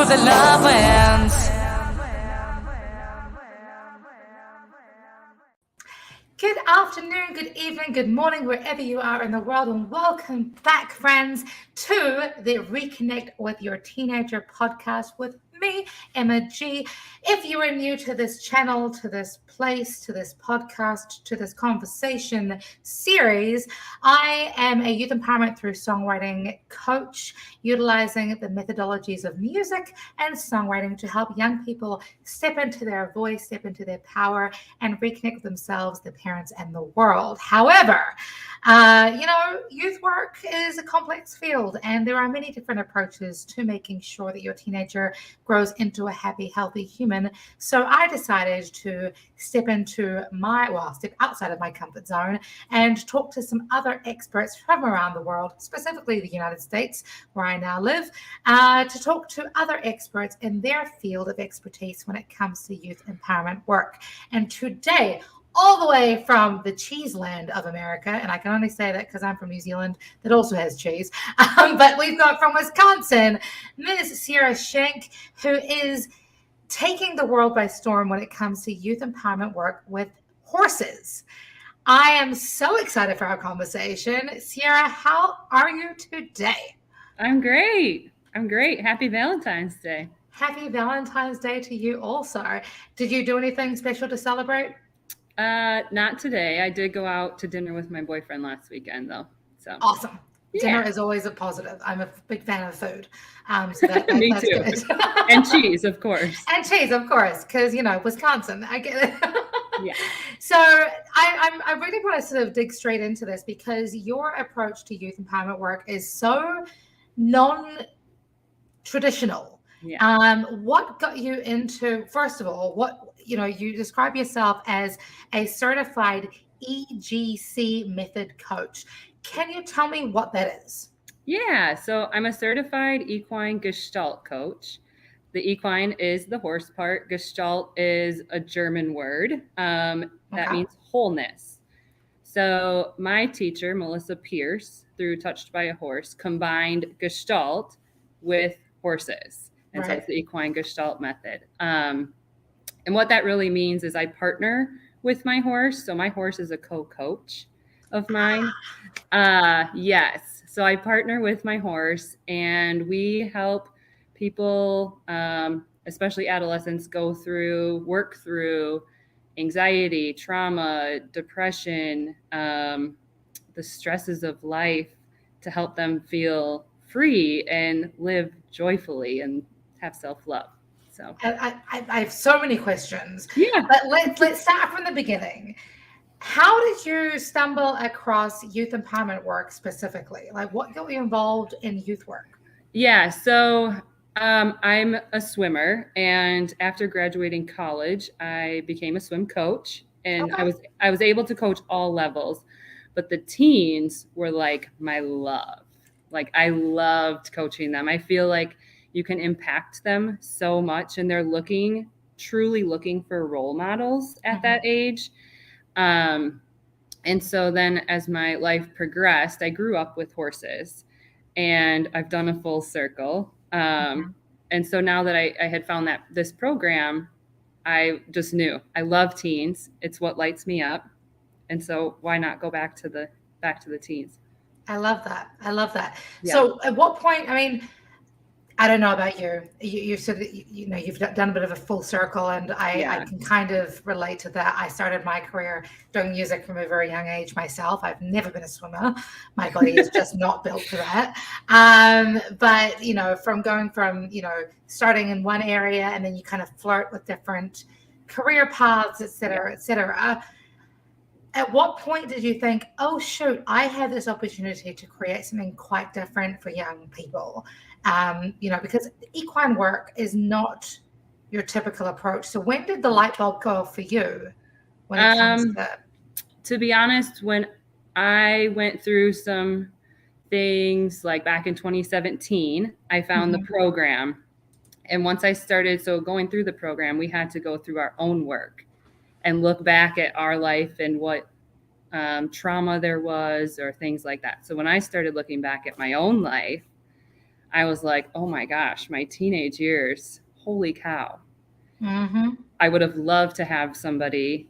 the love wins. Good afternoon, good evening, good morning, wherever you are in the world, and welcome back, friends, to the Reconnect with Your Teenager podcast with me, Emma G. If you are new to this channel, to this place, to this podcast, to this conversation series, I am a youth empowerment through songwriting coach, utilizing the methodologies of music and songwriting to help young people step into their voice, step into their power, and reconnect with themselves, their parents, and the world. However, youth work is a complex field, and there are many different approaches to making sure that your teenager grows into a happy, healthy human. So I decided to step outside of my comfort zone and talk to some other experts from around the world, specifically the United States, where I now live, to talk to other experts in their field of expertise when it comes to youth empowerment work. And today, all the way from the cheese land of America, and I can only say that because I'm from New Zealand that also has cheese, but we've got from Wisconsin, Ms. Siera Schenck, who is taking the world by storm when it comes to youth empowerment work with horses. I am so excited for our conversation. Siera, how are you today? I'm great. Happy Valentine's Day. Happy Valentine's Day to you also. Did you do anything special to celebrate? Not today. I did go out to dinner with my boyfriend last weekend, though. So awesome. Yeah. Dinner is always a positive. I'm a big fan of food. Me that's too. Good. And cheese, of course. And cheese, of course, because, Wisconsin. I get it. Yeah. So I really want to sort of dig straight into this because your approach to youth empowerment work is so non-traditional. Yeah. What got you into, first of all, you describe yourself as a certified EGC method coach. Can you tell me what that is? Yeah. So I'm a certified equine Gestalt coach. The equine is the horse part. Gestalt is a German word that means wholeness. So my teacher, Melissa Pierce, through Touched by a Horse, combined Gestalt with horses. And so it's the equine Gestalt method. And what that really means is I partner with my horse. So my horse is a co-coach of mine. Yes. So I partner with my horse and we help people, especially adolescents, work through anxiety, trauma, depression, the stresses of life to help them feel free and live joyfully and have self-love. So I have so many questions. Yeah. But let's start from the beginning. How did you stumble across youth empowerment work specifically? Like, what got you involved in youth work? Yeah. So I'm a swimmer, and after graduating college, I became a swim coach, and I was able to coach all levels, but the teens were like my love. Like I loved coaching them. I feel like you can impact them so much, and they're truly looking for role models at that age. And so then as my life progressed, I grew up with horses and I've done a full circle. And so now that I had found this program, I just knew I love teens. It's what lights me up. And so why not go back to the teens? I love that. Yeah. So at what point, I don't know about you. You said that, you've done a bit of a full circle, and I can kind of relate to that. I started my career doing music from a very young age myself. I've never been a swimmer. My body is just not built for that. But, from starting in one area and then you kind of flirt with different career paths, et cetera, et cetera. At what point did you think, oh, shoot, I have this opportunity to create something quite different for young people? Because equine work is not your typical approach. So when did the light bulb go off for you when it comes to that? To be honest, when I went through some things like back in 2017, I found the program. And once I started, going through the program, we had to go through our own work and look back at our life and what trauma there was or things like that. So when I started looking back at my own life, I was like, oh my gosh, my teenage years, holy cow. Mm-hmm. I would have loved to have somebody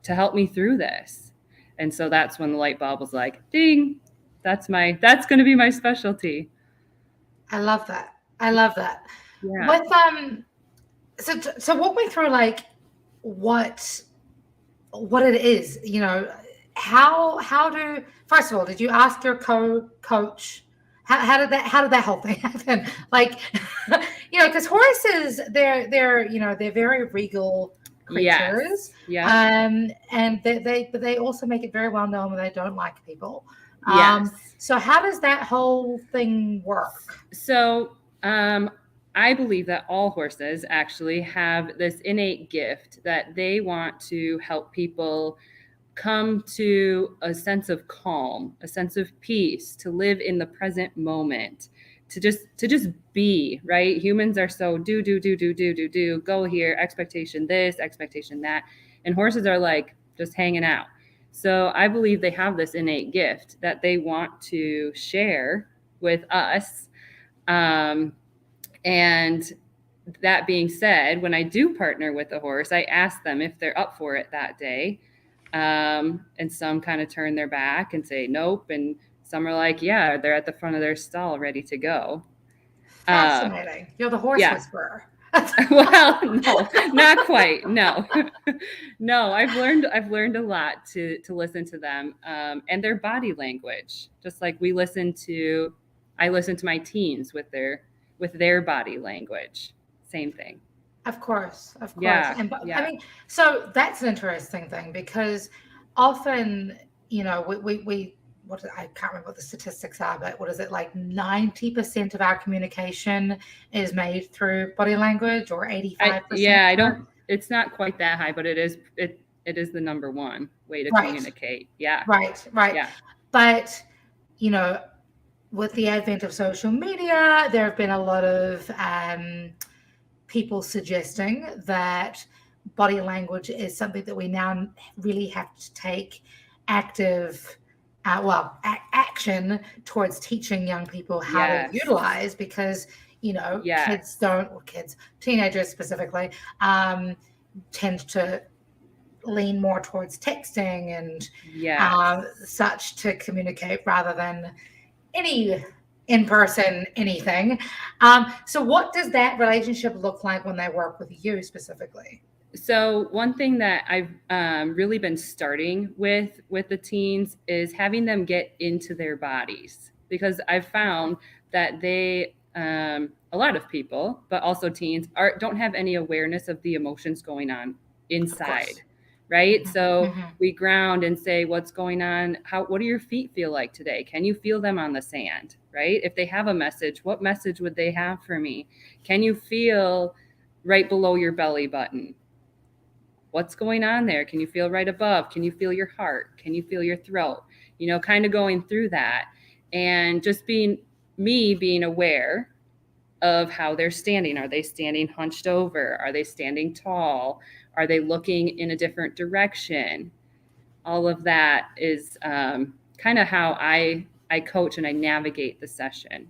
to help me through this. And so that's when the light bulb was like, ding, that's going to be my specialty. I love that. I love that. Yeah. With so walk me through like what it is, how do, first of all, did you ask your coach, how did that whole thing happen? Like, because horses, they're they're very regal creatures. Yes. And they also make it very well known when they don't like people. Yes. So how does that whole thing work? So I believe that all horses actually have this innate gift that they want to help people come to a sense of calm, a sense of peace, to live in the present moment, to just be, right? Humans are so do, go here, expectation this, expectation that. And horses are like just hanging out. So I believe they have this innate gift that they want to share with us. And that being said, when I do partner with a horse, I ask them if they're up for it that day. And some kind of turn their back and say nope. And some are like, yeah, they're at the front of their stall ready to go. Fascinating. You're the horse whisperer. Well, no, not quite. No, no, I've learned a lot to listen to them, and their body language, just like I listen to my teens with their body language. Same thing. Of course. Yeah, And yeah. I mean, so that's an interesting thing because often, we I can't remember what the statistics are, but what is it, like 90% of our communication is made through body language, or 85%? It's not quite that high, but it is the number one way to communicate. Yeah. Right. Yeah. But, with the advent of social media, there have been a lot of people suggesting that body language is something that we now really have to take active action towards teaching young people how to utilize, because teenagers specifically tend to lean more towards texting and such to communicate rather than any in-person anything. So what does that relationship look like when they work with you specifically? So one thing that I've really been starting with the teens is having them get into their bodies, because I've found that they, a lot of people, but also teens, don't have any awareness of the emotions going on inside, right? Mm-hmm. So we ground and say, what's going on? What do your feet feel like today? Can you feel them on the sand, right? If they have a message, what message would they have for me? Can you feel right below your belly button? What's going on there? Can you feel right above? Can you feel your heart? Can you feel your throat? Kind of going through that, and just being aware of how they're standing. Are they standing hunched over? Are they standing tall? Are they looking in a different direction? All of that is kind of how I coach and I navigate the session.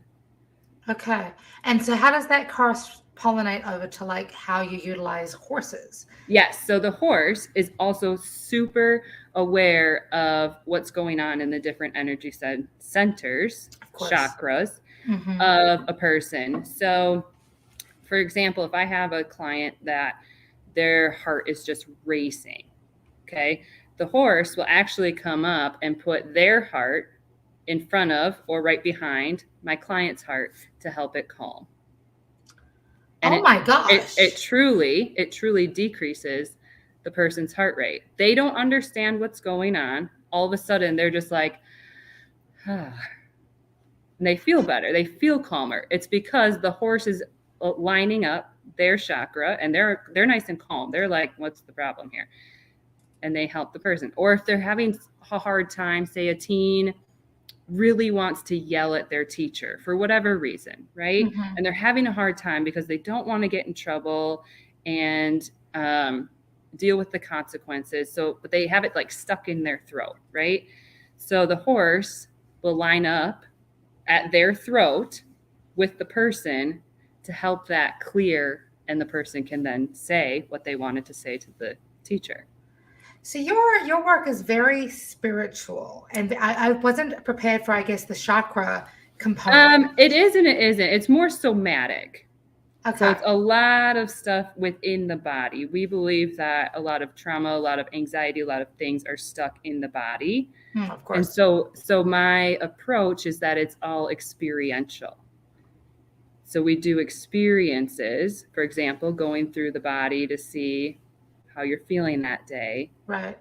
Okay. And so how does that cross-pollinate over to like how you utilize horses? Yes. So the horse is also super aware of what's going on in the different energy centers, chakras of a person. So, for example, if I have a client that their heart is just racing, okay, the horse will actually come up and put their heart in front of or right behind my client's heart to help it calm. And my gosh. It truly decreases the person's heart rate. They don't understand what's going on. All of a sudden, they're just like, and they feel better. They feel calmer. It's because the horse is lining up their chakra, and they're nice and calm. They're like, what's the problem here? And they help the person. Or if they're having a hard time, say a teen really wants to yell at their teacher for whatever reason, right? And they're having a hard time because they don't want to get in trouble and deal with the consequences. But they have it like stuck in their throat, right? So the horse will line up at their throat, with the person to help that clear, and the person can then say what they wanted to say to the teacher. So your work is very spiritual, and I wasn't prepared for, I guess, the chakra component. It is and it isn't. It's more somatic. Okay. So it's a lot of stuff within the body. We believe that a lot of trauma, a lot of anxiety, a lot of things are stuck in the body. Of course. And so my approach is that it's all experiential. So we do experiences, for example, going through the body to see how you're feeling that day. Right.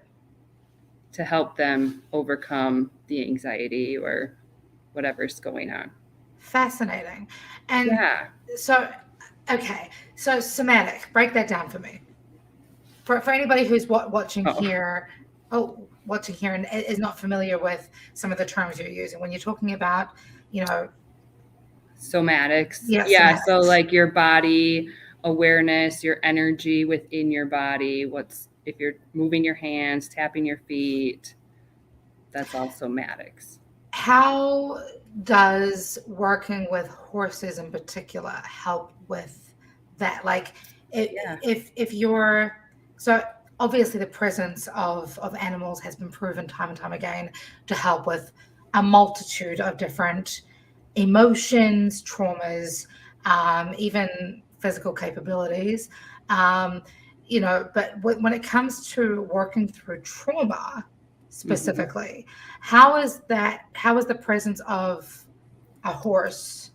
To help them overcome the anxiety or whatever's going on. Fascinating. And yeah. So, okay. So somatic, break that down for me. For anybody who's watching here and is not familiar with some of the terms you're using, when you're talking about, somatics. Somatics. So like your body awareness, your energy within your body, if you're moving your hands, tapping your feet, that's all somatics. How does working with horses in particular help with that? Like if you're, so obviously the presence of animals has been proven time and time again to help with a multitude of different emotions, traumas, even physical capabilities, but when it comes to working through trauma specifically, how is the presence of a horse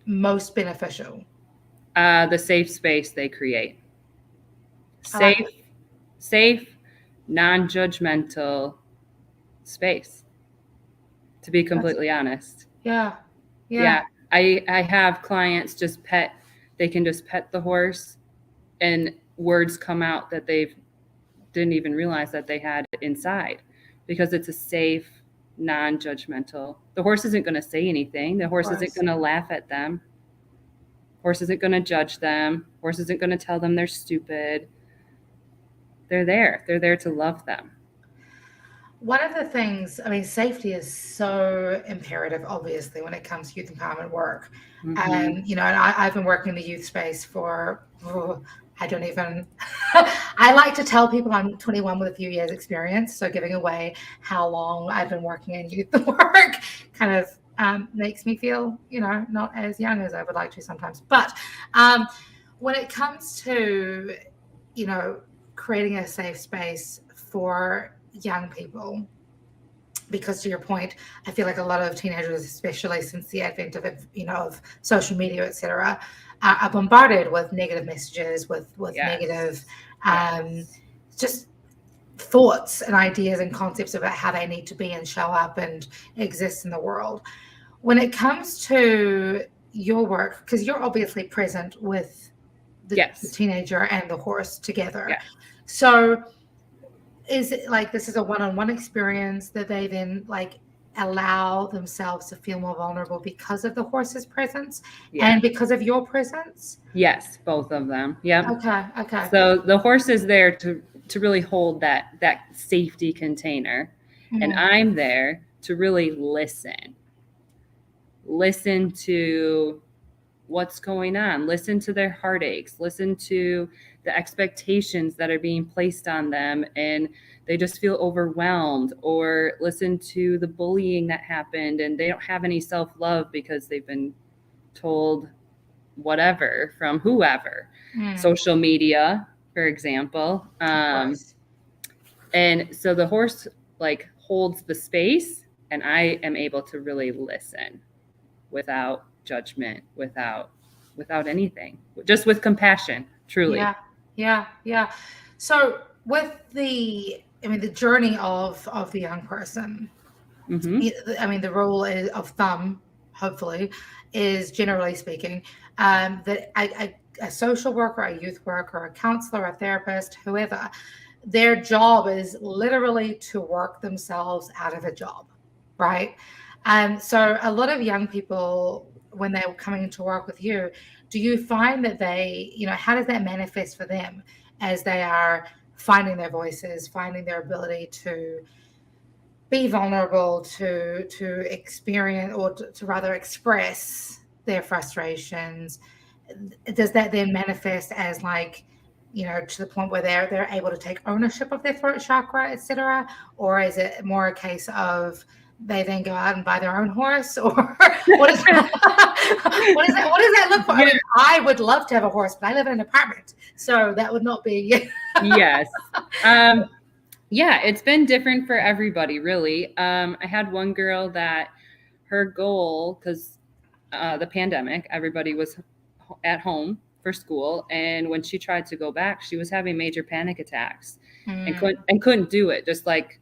most beneficial? The safe space they create. Safe, non-judgmental space, to be completely honest. Yeah. I have clients they can just pet the horse and words come out that they didn't even realize that they had inside, because it's a safe, non-judgmental. The horse isn't going to say anything. The horse isn't going to laugh at them. Horse isn't going to judge them. Horse isn't going to tell them they're stupid. They're there to love them. One of the things, safety is so imperative, obviously, when it comes to youth empowerment work. And, I've been working in the youth space for, I like to tell people I'm 21 with a few years experience. So giving away how long I've been working in youth work kind of makes me feel, not as young as I would like to sometimes. But when it comes to, creating a safe space for young people, because to your point, I feel like a lot of teenagers, especially since the advent of social media, etc., are bombarded with negative messages, with negative just thoughts and ideas and concepts about how they need to be and show up and exist in the world. When it comes to your work, because you're obviously present with the teenager and the horse together. Yeah. So is it like this is a one-on-one experience that they then allow themselves to feel more vulnerable because of the horse's presence and because of your presence? Yes, both of them. Yeah. Okay. So the horse is there to really hold that safety container, and I'm there to really listen to what's going on, listen to their heartaches, listen to the expectations that are being placed on them and they just feel overwhelmed, or listen to the bullying that happened and they don't have any self-love because they've been told whatever from whoever, social media, for example. And so the horse holds the space, and I am able to really listen without judgment, without anything, just with compassion, truly. Yeah. So with the journey of the young person, the rule of thumb, hopefully, is generally speaking, that a social worker, a youth worker, a counselor, a therapist, whoever, their job is literally to work themselves out of a job, right? So a lot of young people, when they're coming into work with you, do you find that they, how does that manifest for them as they are finding their voices, finding their ability to be vulnerable, to experience, or to rather express their frustrations, does that then manifest as like, to the point where they're able to take ownership of their throat chakra, etc.? Or is it more a case of they then go out and buy their own horse? Or what is what is that? What does that look for? I mean, I would love to have a horse, but I live in an apartment, so that would not be. Yes. Yeah, it's been different for everybody, really. I had one girl that her goal, because the pandemic, everybody was at home for school, and when she tried to go back, she was having major panic attacks and couldn't do it. Just like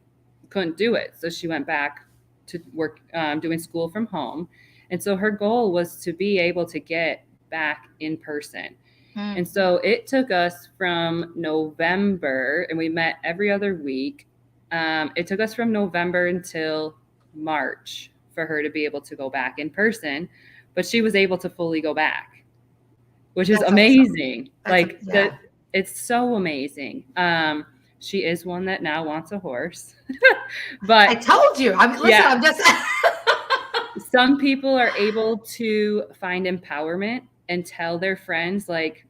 couldn't do it. So she went back to work, doing school from home, and so her goal was to be able to get back in person. And so it took us from November, and we met every other week. It took us from November until March for her to be able to go back in person, but she was able to fully go back, which is amazing. Awesome. It's so amazing. She is one that now wants a horse, but I told you. I'm just. Some people are able to find empowerment and tell their friends, like,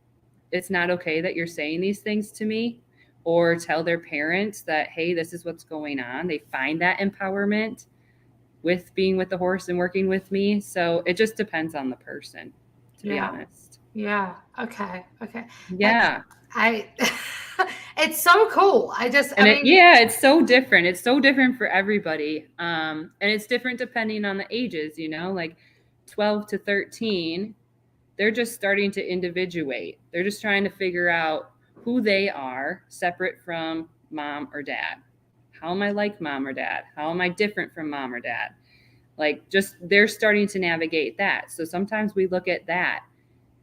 it's not okay that you're saying these things to me, or tell their parents that, hey, this is what's going on. They find that empowerment with being with the horse and working with me. So it just depends on the person, to be honest. Yeah. Okay. Yeah. It's so cool. It's so different. It's so different for everybody. And it's different depending on the ages, like 12 to 13, they're just starting to individuate. They're just trying to figure out who they are separate from mom or dad. How am I like mom or dad? How am I different from mom or dad? Like, just they're starting to navigate that. So sometimes we look at that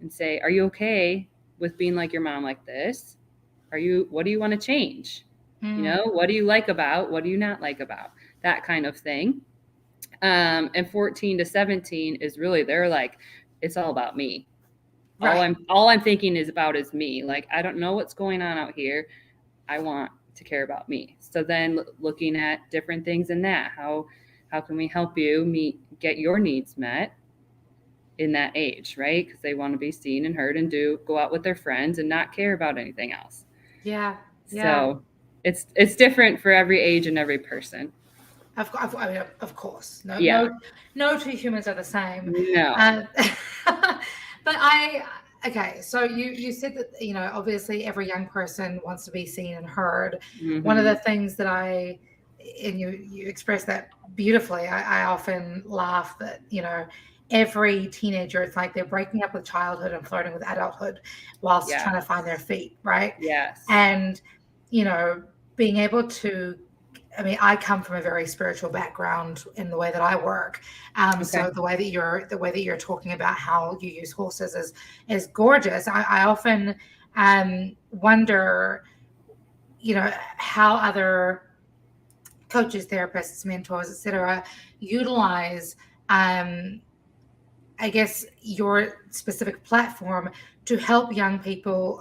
and say, are you okay with being like your mom like this? What do you want to change? What do you like about? What do you not like about? That kind of thing. And 14 to 17 is really, they're like, it's all about me. Right. All I'm thinking is me. Like, I don't know what's going on out here. I want to care about me. So then looking at different things in that, how can we help you get your needs met in that age, right? Because they want to be seen and heard and go out with their friends and not care about anything else. Yeah. So it's different for every age and every person. Of course. No two humans are the same. No. But so you said that, obviously every young person wants to be seen and heard. Mm-hmm. One of the things that and you express that beautifully, I often laugh that, every teenager, it's like they're breaking up with childhood and flirting with adulthood whilst trying to find their feet, right? Yes. And, being able to, I come from a very spiritual background in the way that I work. So the way that you're talking about how you use horses is gorgeous. I often wonder, how other coaches, therapists, mentors, etc., utilize, I guess, your specific platform to help young people.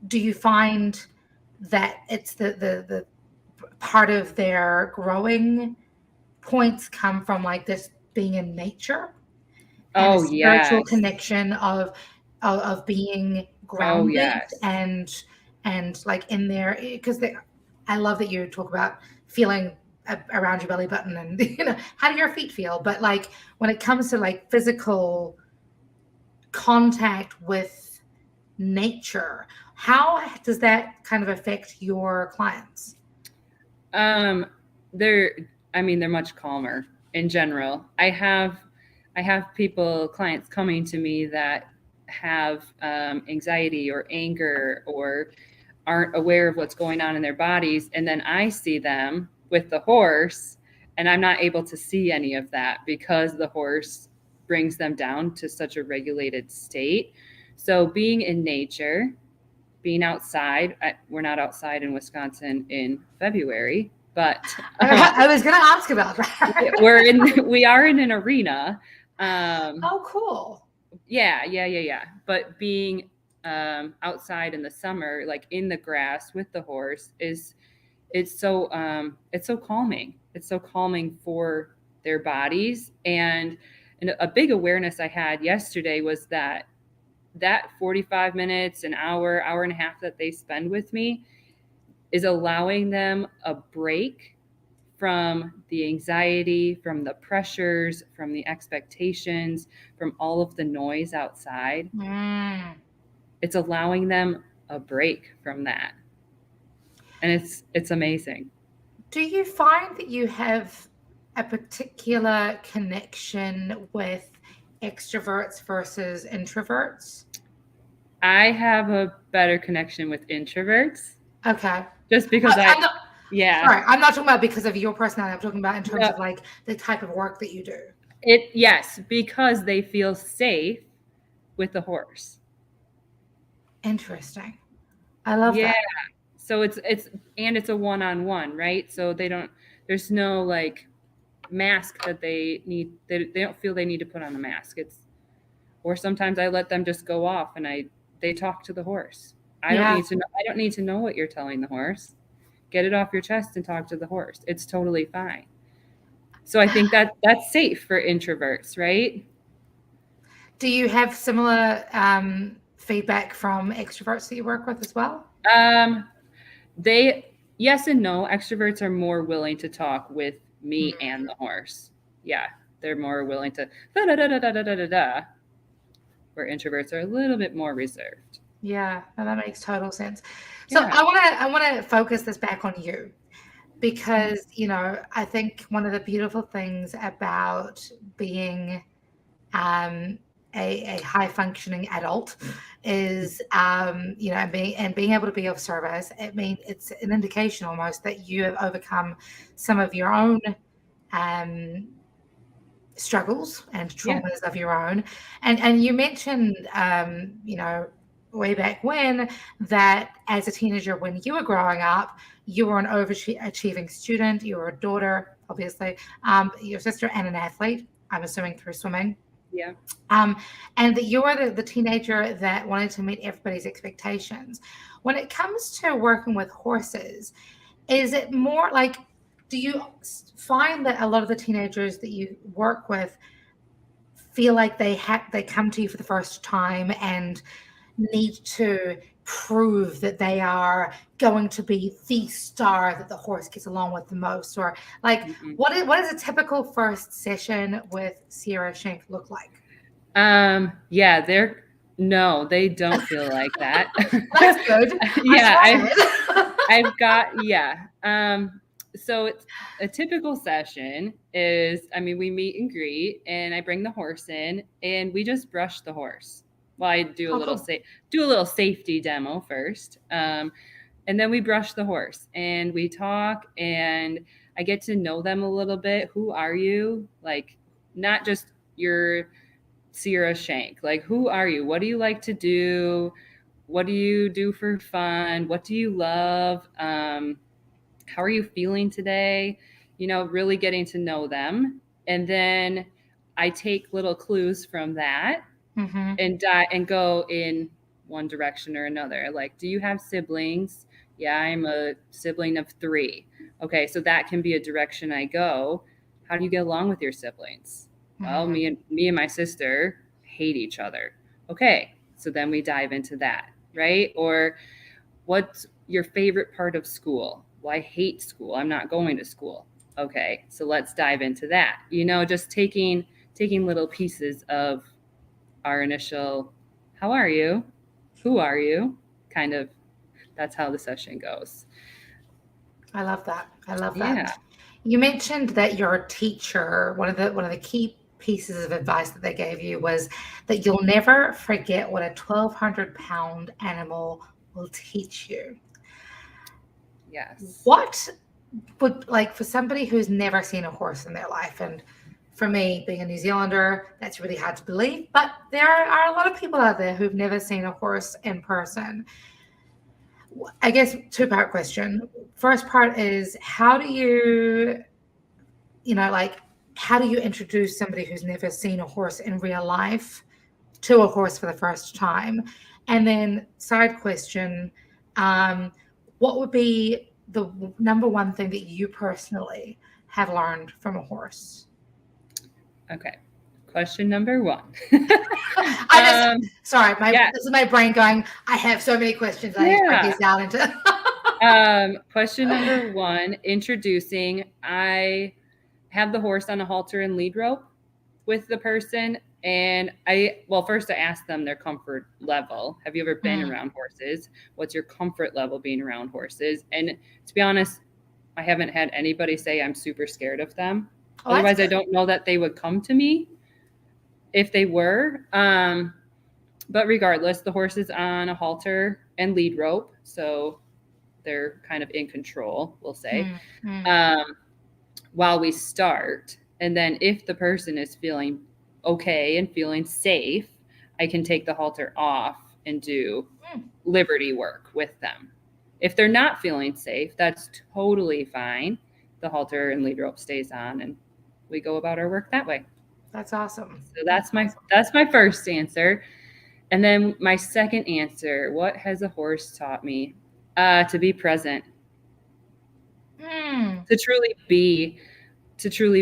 Do you find that it's the part of their growing points come from like this being in nature and a spiritual connection of being grounded and like in there? Because I love that you talk about feeling around your belly button and how do your feet feel, but like when it comes to like physical contact with nature, how does that kind of affect your clients? They're much calmer in general. I have clients coming to me that have anxiety or anger or aren't aware of what's going on in their bodies. And then I see them with the horse and I'm not able to see any of that because the horse brings them down to such a regulated state. So being in nature, being outside, we're not outside in Wisconsin in February, but I was going to ask about that. We are in an arena. Oh, cool. Yeah. But being outside in the summer, like in the grass with the horse, it's so calming. It's so calming for their bodies. And And a big awareness I had yesterday was that 45 minutes, an hour, hour and a half that they spend with me is allowing them a break from the anxiety, from the pressures, from the expectations, from all of the noise outside. It's allowing them a break from that. And it's amazing. Do you find that you have a particular connection with extroverts versus introverts? I have a better connection with introverts. Okay. Just because I'm not, yeah. Sorry, I'm not talking about because of your personality. I'm talking about in terms No. of like the type of work that you do. Yes, because they feel safe with the horse. Interesting. I love that. So it's a one-on-one, right? So there's no like mask that they don't feel they need to put on a mask. Or sometimes I let them just go off and they talk to the horse. I don't need to know what you're telling the horse. Get it off your chest and talk to the horse. It's totally fine. So I think that's safe for introverts, right? Do you have similar feedback from extroverts that you work with as well? Yes and no. Extroverts are more willing to talk with me and the horse. Yeah, they're more willing to da da da da da da da da. Where introverts are a little bit more reserved. Yeah, no, that makes total sense. So I want to focus this back on you because, I think one of the beautiful things about being a high functioning adult is, being able to be of service. It's an indication almost that you have overcome some of your own struggles and traumas of your own. And you mentioned, way back when, that as a teenager, when you were growing up, you were an overachieving student, you were a daughter, obviously, your sister, and an athlete, I'm assuming through swimming. Yeah. And that you were the teenager that wanted to meet everybody's expectations. When it comes to working with horses, is it more like, do you find that a lot of the teenagers that you work with feel like they come to you for the first time and need to prove that they are going to be the star that the horse gets along with the most? Or like, what is a typical first session with Siera Schenck look like? No, they don't feel like that. That's good. I've got so it's a typical session is, we meet and greet, and I bring the horse in and we just brush the horse. Well, I do a little safety demo first. And then we brush the horse and we talk and I get to know them a little bit. Who are you? Like, not just your Siera Schenck. Like, who are you? What do you like to do? What do you do for fun? What do you love? How are you feeling today? Really getting to know them. And then I take little clues from that and go in one direction or another. Like, do you have siblings? Yeah, I'm a sibling of 3. Okay, so that can be a direction I go. How do you get along with your siblings? Well, me and my sister hate each other. Okay, so then we dive into that, right? Or what's your favorite part of school? Well, I hate school. I'm not going to school. Okay, so let's dive into that. Just taking little pieces of our initial, how are you? Who are you? Kind of, that's how the session goes. I love that. Yeah. You mentioned that your teacher, one of the key pieces of advice that they gave you was that you'll never forget what a 1,200-pound animal will teach you. Yes. What would, like, for somebody who's never seen a horse in their life, and for me, being a New Zealander, that's really hard to believe, but there are a lot of people out there who've never seen a horse in person. I guess 2-part question. First part is, how do you introduce somebody who's never seen a horse in real life to a horse for the first time? And then side question, what would be the number one thing that you personally have learned from a horse? Okay, question number 1. Sorry, this is my brain going, I have so many questions. I need to break these down into. Question number 1, introducing. I have the horse on a halter and lead rope with the person. And first I ask them their comfort level. Have you ever been around horses? What's your comfort level being around horses? And to be honest, I haven't had anybody say I'm super scared of them. Otherwise, I don't know that they would come to me if they were. But regardless, the horse is on a halter and lead rope. So they're kind of in control, we'll say, while we start. And then if the person is feeling okay and feeling safe, I can take the halter off and do liberty work with them. If they're not feeling safe, that's totally fine. The halter and lead rope stays on and we go about our work that way. That's awesome. So that's my first answer. And then my second answer, what has a horse taught me? To be present. To truly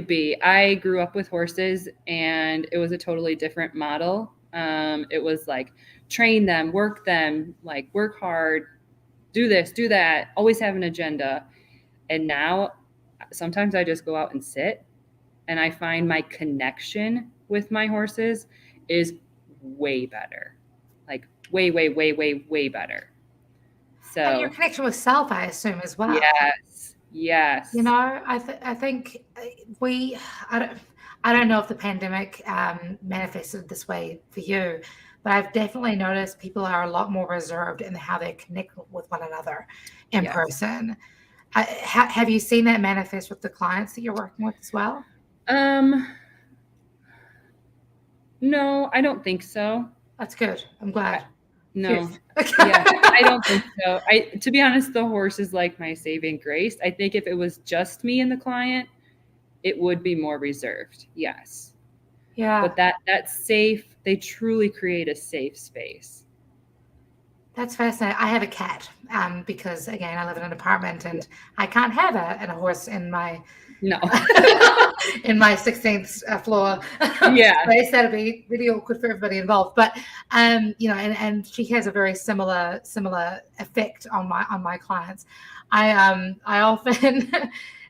be. I grew up with horses and it was a totally different model. It was like train them, work hard, do this, do that, always have an agenda. And now sometimes I just go out and sit and I find my connection with my horses is way better. Like way, way, way, way, way better. So, and your connection with self, I assume, as well. Yes. You know, I think I don't know if the pandemic manifested this way for you, but I've definitely noticed people are a lot more reserved in how they connect with one another in person. Have you seen that manifest with the clients that you're working with as well? No, I don't think so. That's good. I'm glad. No. I don't think so. To be honest, the horse is like my saving grace. I think if it was just me and the client, it would be more reserved. Yes. Yeah. But that's safe. They truly create a safe space. That's fascinating. I have a cat because, again, I live in an apartment and I can't have a horse in my in my 16th floor space. That'd be really awkward for everybody involved. But you know, and she has a very similar effect on my clients. I often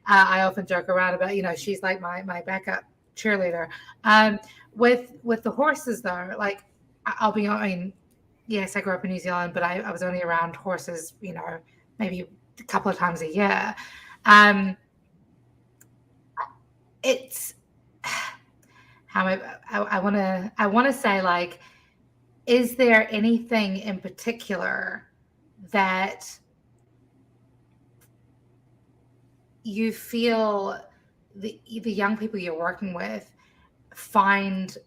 I often joke around about, you know, she's like my backup cheerleader. With the horses though, like yes, I grew up in New Zealand, but I was only around horses, you know, maybe a couple of times a year. It's how I want to say, like, is there anything in particular that you feel the young people you're working with find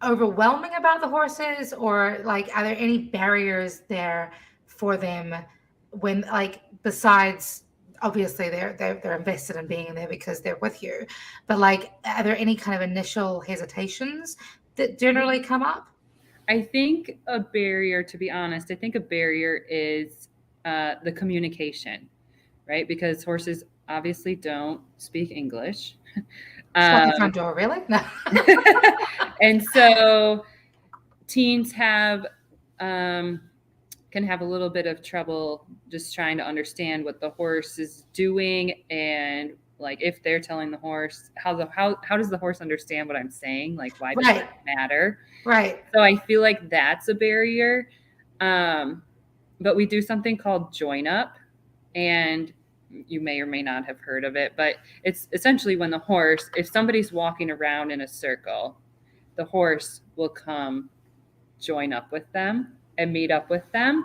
overwhelming about the horses, or like, are there any barriers there for them when, like, besides obviously they're invested in being in there because they're with you, but like, are there any kind of initial hesitations that generally come up? I think a barrier, to be honest, is the communication, right? Because horses obviously don't speak English. Like the front door, really? No. And so teens can have a little bit of trouble just trying to understand what the horse is doing, and like if they're telling the horse, how does the horse understand what I'm saying? Like, why does it matter? Right. So I feel like that's a barrier. But we do something called join up, and you may or may not have heard of it, but it's essentially when if somebody's walking around in a circle, the horse will come join up with them and meet up with them.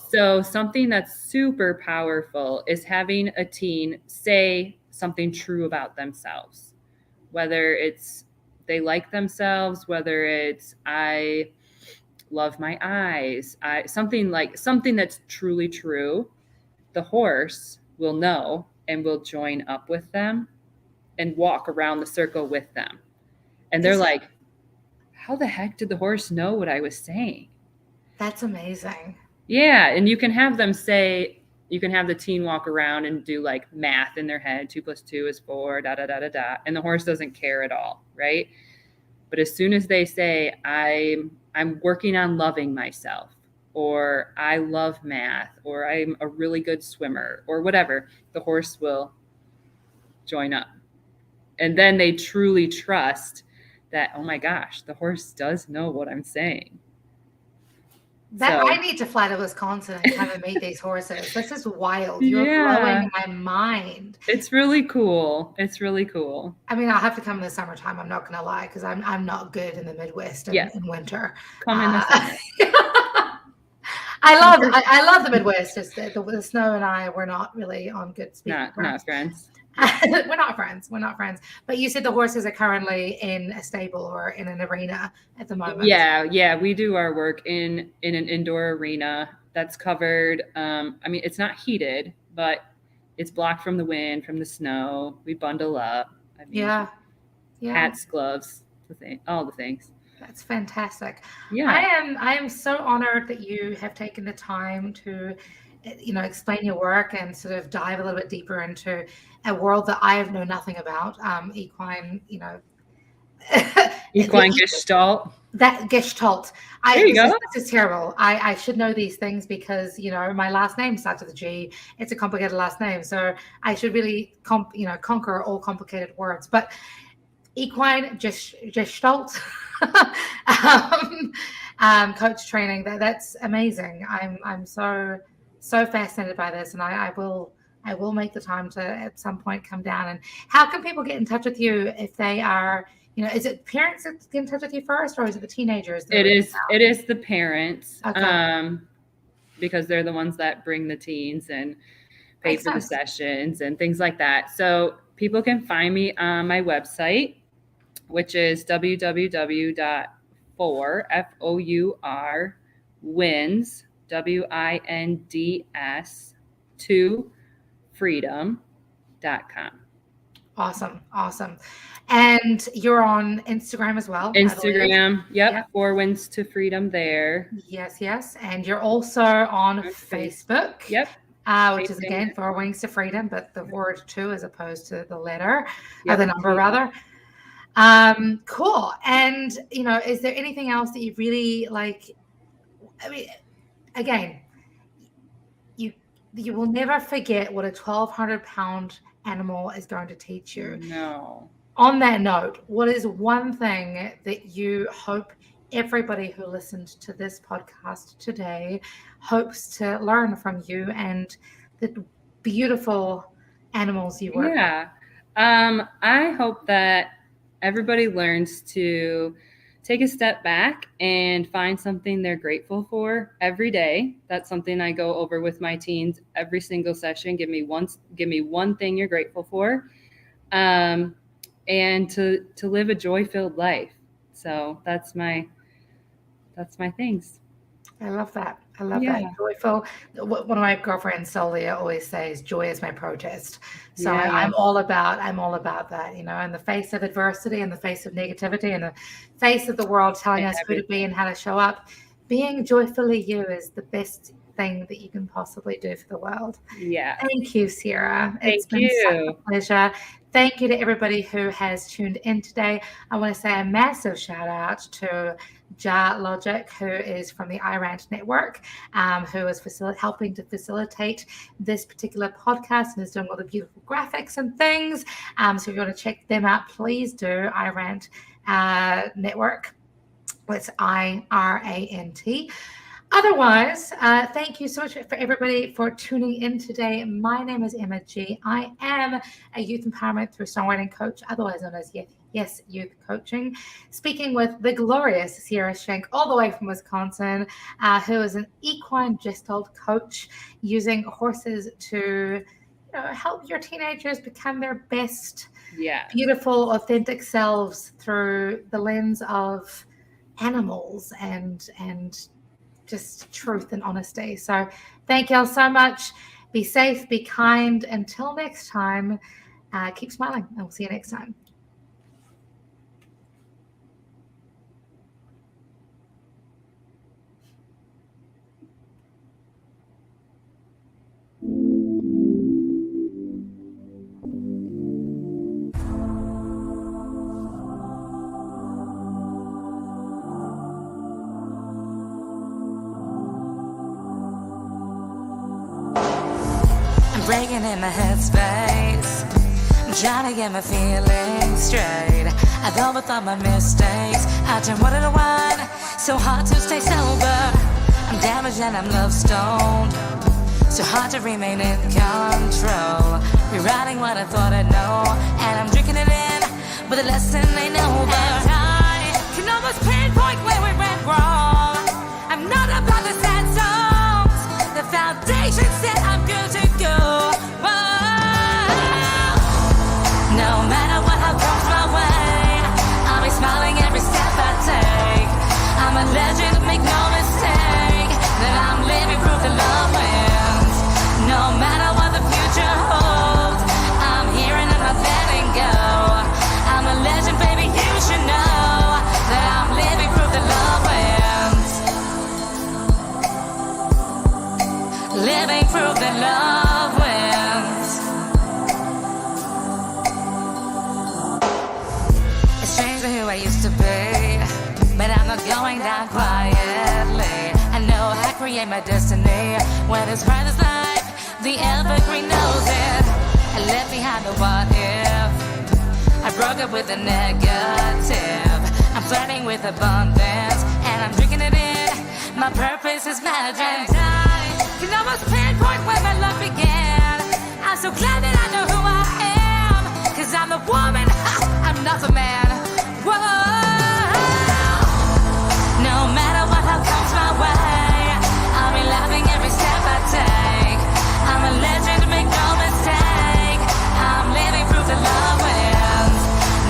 So something that's super powerful is having a teen say something true about themselves, whether it's they like themselves, whether it's I love my eyes, something that's truly true. The horse will know and will join up with them and walk around the circle with them. And they're like, how the heck did the horse know what I was saying? That's amazing. Yeah. And you can have them say, you can have the teen walk around and do like math in their head. 2 + 2 is 4, da, da, da, da, da. And the horse doesn't care at all, right? But as soon as they say, I'm working on loving myself, or I love math, or I'm a really good swimmer, or whatever, the horse will join up. And then they truly trust that, oh my gosh, the horse does know what I'm saying. I need to fly to Wisconsin and come and meet these horses. This is wild. You're blowing my mind. It's really cool. It's really cool. I mean, I'll have to come in the summertime. I'm not going to lie, because I'm not good in the Midwest in winter. Come in the summer. I love the Midwest. Just the snow and I were not really on good speaking terms. Not friends. We're not friends. We're not friends. But you said the horses are currently in a stable or in an arena at the moment. Yeah. We do our work in an indoor arena that's covered. I mean, it's not heated, but it's blocked from the wind, from the snow. We bundle up. I mean, yeah. Hats, gloves, all the things. That's fantastic. Yeah. I am so honored that you have taken the time to, explain your work and sort of dive a little bit deeper into a world that I know nothing about. Equine, Equine Gestalt. That Gestalt. There you go. This is terrible. I should know these things because, my last name starts with a G. It's a complicated last name. So I should really, conquer all complicated words. But Equine Gestalt coach training, that's amazing. I'm so fascinated by this, and I will make the time to at some point come down. And how can people get in touch with you if they are, is it parents that get in touch with you first, or is it the teenagers? It is the parents, okay. Because they're the ones that bring the teens and pay for the sessions and things like that. So people can find me on my website, which is www.4wins WINDS 2 freedom.com. Awesome. And you're on Instagram as well? Instagram, yep. 4 Wins to Freedom there. Yes. And you're also on Facebook. Yep. Which is again 4 Wings to Freedom, but the word 2 as opposed to the letter, or the number rather. Cool. And, is there anything else that you really like? I mean, again, you will never forget what a 1,200-pound animal is going to teach you. No. On that note, what is one thing that you hope everybody who listened to this podcast today hopes to learn from you and the beautiful animals you work with? Yeah. I hope that everybody learns to take a step back and find something they're grateful for every day. That's something I go over with my teens every single session. Give me one thing you're grateful for, and to live a joy-filled life. So that's my things. I love that. That. Joyful. One of my girlfriends, Solia, always says, "Joy is my protest." So I'm all about that. In the face of adversity, in the face of negativity, in the face of the world telling us who to be and how to show up, being joyfully you is the best thing that you can possibly do for the world. Yeah. Thank you, Siera. It's been such a pleasure. Thank you to everybody who has tuned in today. I want to say a massive shout out to Logic, who is from the iRant network, who is helping to facilitate this particular podcast and is doing all the beautiful graphics and things. So if you want to check them out, please do. iRant network. It's IRANT. Otherwise, thank you so much for everybody for tuning in today. My name is Emma G. I am a youth empowerment through songwriting coach, otherwise known as Yes Youth Coaching, speaking with the glorious Siera Schenck, all the way from Wisconsin, who is an equine gestalt coach using horses to help your teenagers become their best, beautiful, authentic selves through the lens of animals and just truth and honesty. So thank y'all so much. Be safe, be kind. Until next time, keep smiling, and we'll see you next time. breaking in my headspace. I'm trying to get my feelings straight. I've overthought my mistakes. I turn water to wine, so hard to stay sober. I'm damaged and I'm love stoned, so hard to remain in control. Rewriting what I thought I'd know, and I'm drinking it in, but the lesson ain't over. And I can almost pinpoint where we went wrong. I'm not about the sad songs. The foundation said I'm good to go. Whoa. No matter what comes my way, I'll be smiling every step I take. I'm a legend, make no mistake, that I'm living proof that love wins. No matter what the future holds, I'm here and I'm not letting go. I'm a legend, baby, you should know that I'm living proof that love wins. Living proof that love wins. It's strange to who I used to be, but I'm not going down quietly. I know I create my destiny. When it's bright as light, the evergreen knows it. I left behind the what if. I broke up with the negative. I'm flirting with abundance, and I'm drinking it in. My purpose is magic. And I can almost pinpoint where my love began. I'm so glad that I know who I am, 'cause I'm the woman, I'm not the man. Whoa. No matter what comes my way, I'll be laughing every step I take. I'm a legend, make no mistake. I'm living proof that love wins.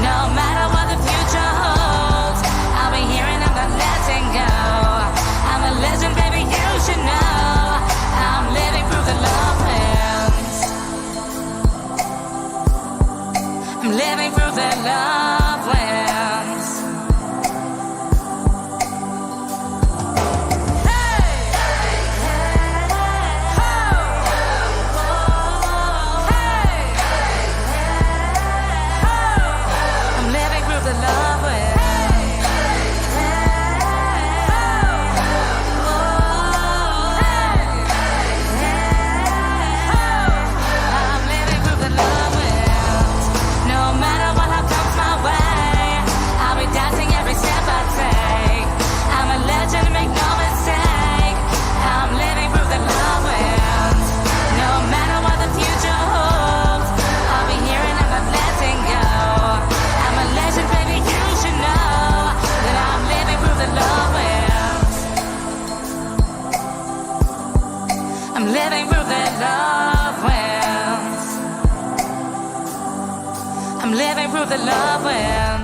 No matter what the future holds, I'll be here and I'm not letting go. I'm a legend, baby, you should know. I'm living proof that love wins. I'm living proof that love wins. I'm living proof that love wins. I'm living proof that love wins.